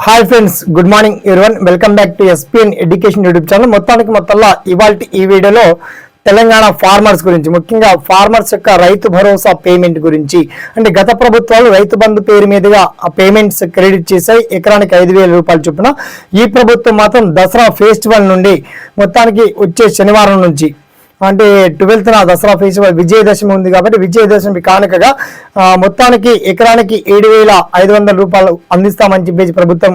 Hi friends, good morning everyone. Welcome back to SPN education YouTube channel. మొత్తంలో ఇవాల్టి ఈ వీడియోలో తెలంగాణ ఫార్మర్స్ గురించి, ముఖ్యంగా ఫార్మర్స్ యొక్క రైతు భరోసా పేమెంట్ గురించి, అంటే గత ప్రభుత్వాలు రైతు బంధు పేరు మీదుగా ఆ పేమెంట్స్ క్రెడిట్ చేశాయి ఎకరానికి 5,000 రూపాయలు చొప్పున. ఈ ప్రభుత్వం మాత్రం దసరా ఫెస్టివల్ నుండి మొత్తానికి వచ్చే శనివారం నుంచి, అంటే 12th దసరా ఫెస్టివల్ విజయదశమి ఉంది కాబట్టి విజయదశమి కానుకగా మొత్తానికి ఎకరానికి 7,500 రూపాయలు అందిస్తామని చెప్పేసి ప్రభుత్వం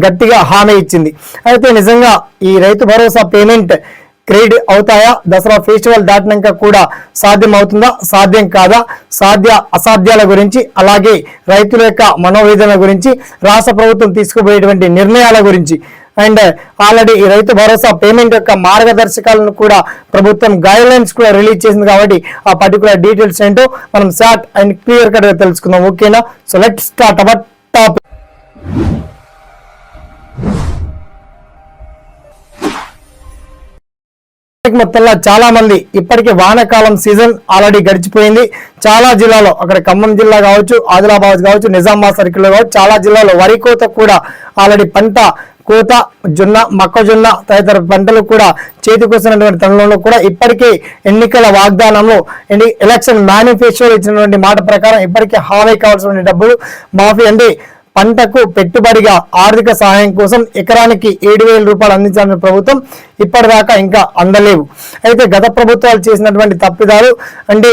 గట్టిగా హామీ ఇచ్చింది. అయితే నిజంగా ఈ రైతు భరోసా పేమెంట్ క్రెడిట్ అవుతాయా? దసరా ఫెస్టివల్ దాటినాక కూడా సాధ్యం అవుతుందా, సాధ్యం కాదా, సాధ్య అసాధ్యాల గురించి, అలాగే రైతుల యొక్క మనోవేదన గురించి, రాష్ట్ర ప్రభుత్వం తీసుకుపోయేటువంటి నిర్ణయాల గురించి, అండ్ ఆల్రెడీ ఈ రైతు భరోసా పేమెంట్ యొక్క మార్గదర్శకాలను కూడా ప్రభుత్వం గైడ్ లైన్స్ కూడా రిలీజ్ చేసింది కాబట్టి ఆ పర్టికులర్ డీటెయిల్స్ ఏంటో మనం షార్ట్ అండ్ క్లియర్ కట్ గా తెలుసుకుందాం. ఓకేనా? So let's start our topic. మొత్తంలో చాలా మంది ఇప్పటికీ వానాకాలం సీజన్ ఆల్రెడీ గడిచిపోయింది. చాలా జిల్లాలో, అక్కడ ఖమ్మం జిల్లా కావచ్చు, ఆదిలాబాద్ కావచ్చు, నిజామాబాద్ సర్కిల్ కావచ్చు, చాలా జిల్లాలో వరి కోత కూడా ఆల్రెడీ పంట కోత, జొన్న, మొక్కజొన్న తదితర పంటలు కూడా చేతికొస్తున్నటువంటి తరుణంలో కూడా ఇప్పటికే ఎన్నికల వాగ్దానంలో ఎలక్షన్ మేనిఫెస్టోలో ఇచ్చినటువంటి మాట ప్రకారం ఇప్పటికే హామీ కావాల్సిన డబ్బులు మాఫీ, అంటే పంటకు పెట్టుబడిగా ఆర్థిక సహాయం కోసం ఎకరానికి 7,000 రూపాయలు అందించాలని ప్రభుత్వం ఇప్పటిదాకా ఇంకా అందలేవు. అయితే గత ప్రభుత్వాలు చేసినటువంటి తప్పిదాలు, అంటే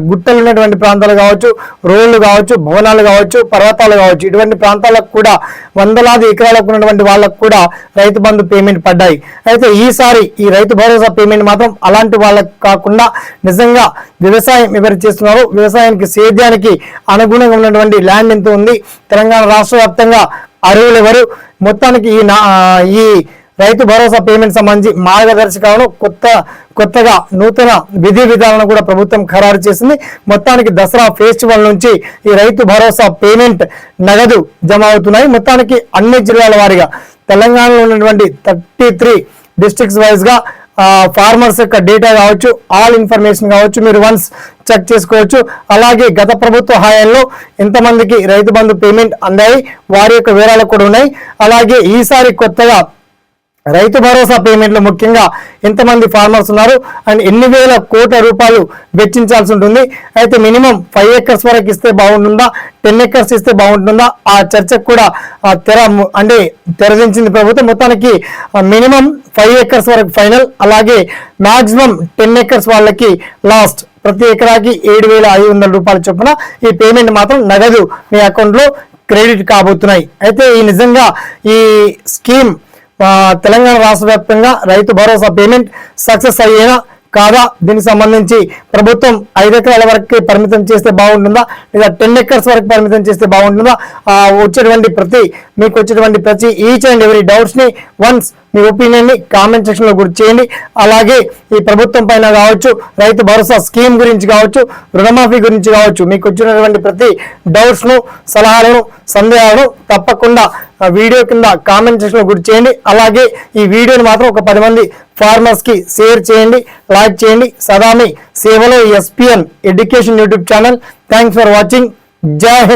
గుట్టలు ఉన్నటువంటి ప్రాంతాలు కావచ్చు, రోడ్లు కావచ్చు, భవనాలు కావచ్చు, పర్వతాలు కావచ్చు, ఇటువంటి ప్రాంతాలకు కూడా వందలాది ఎకరాలకు ఉన్నటువంటి వాళ్ళకు కూడా రైతు బంధు పేమెంట్ పడ్డాయి. అయితే ఈసారి ఈ రైతు భరోసా పేమెంట్ మాత్రం అలాంటి వాళ్ళకు కాకుండా నిజంగా వ్యవసాయం ఎవరు చేస్తున్నారో, వ్యవసాయానికి సేద్యానికి అనుగుణంగా ఉన్నటువంటి ల్యాండ్ ఎంత ఉంది, తెలంగాణ రాష్ట్ర వ్యాప్తంగా అర్హులు ఎవరు, మొత్తానికి ఈ రైతు భరోసా పేమెంట్ సంబంధించి మార్గదర్శకాలను కొత్తగా నూతన విధి విధానాలను కూడా ప్రభుత్వం ఖరారు చేసింది. మొత్తానికి దసరా ఫెస్టివల్ నుంచి ఈ రైతు భరోసా పేమెంట్ నగదు జమ అవుతున్నాయి. మొత్తానికి అన్ని జిల్లాల వారీగా తెలంగాణలో ఉన్నటువంటి 33 డిస్ట్రిక్ట్స్ వైజ్ గా ఫార్మర్స్ యొక్క డేటా కావచ్చు, ఆల్ ఇన్ఫర్మేషన్ కావచ్చు, మీరు వన్స్ చెక్ చేసుకోవచ్చు. అలాగే గత ప్రభుత్వ హయాంలో ఎంతమందికి రైతు బంధు పేమెంట్ అందాయి, వారి యొక్క వివరాలు కూడా ఉన్నాయి. అలాగే ఈసారి కొత్తగా రైతు భరోసా పేమెంట్లో ముఖ్యంగా ఎంతమంది ఫార్మర్స్ ఉన్నారు అండ్ ఎన్ని వేల కోట్ల రూపాయలు వెచ్చించాల్సి ఉంటుంది. అయితే మినిమం 5 acres వరకు ఇస్తే బాగుంటుందా, 10 acres ఇస్తే బాగుంటుందా, ఆ చర్చకు కూడా తెరదించింది ప్రభుత్వం. మొత్తానికి మినిమం 5 acres వరకు ఫైనల్, అలాగే మాక్సిమం 10 acres వాళ్ళకి లాస్ట్ ప్రతి ఎకరాకి 7,500 రూపాయల చొప్పున ఈ పేమెంట్ మాత్రం నగదు మీ అకౌంట్లో క్రెడిట్ కాబోతున్నాయి. అయితే ఈ నిజంగా ఈ స్కీమ్ తెలంగాణ రాష్ట్ర వ్యాప్తంగా రైతు భరోసా పేమెంట్ సక్సెస్ అయ్యేనా కాదా, దీనికి సంబంధించి ప్రభుత్వం 5 ఎకరాల వరకు పరిమితం చేస్తే బాగుంటుందా, లేదా 10 acres వరకు పరిమితం చేస్తే బాగుంటుందా, మీకు వచ్చేటువంటి ప్రతి ఈచ్ అండ్ ఎవరీ డౌట్స్ ని వన్స్ మీ ఒపీనియన్ ని కామెంట్ సెక్షన్ లో గుర్తు చేయండి. అలాగే ఈ ప్రభుత్వం పైన కావచ్చు, రైతు భరోసా స్కీమ్ గురించి కావచ్చు, రుణమాఫీ గురించి కావచ్చు, మీకు వచ్చినటువంటి ప్రతి డౌట్స్ ను, సలహాలను, సందేహాలను తప్పకుండా వీడియో కింద కామెంట్ సెక్షన్ లో గుర్తు చేయండి. అలాగే ఈ వీడియోని మాత్రం ఒక 10 మంది ఫార్మర్స్ కి షేర్ చేయండి, లైక్ చేయండి. సదా మీ సేవలో SPN education YouTube channel. Thanks for watching. జై హింద్.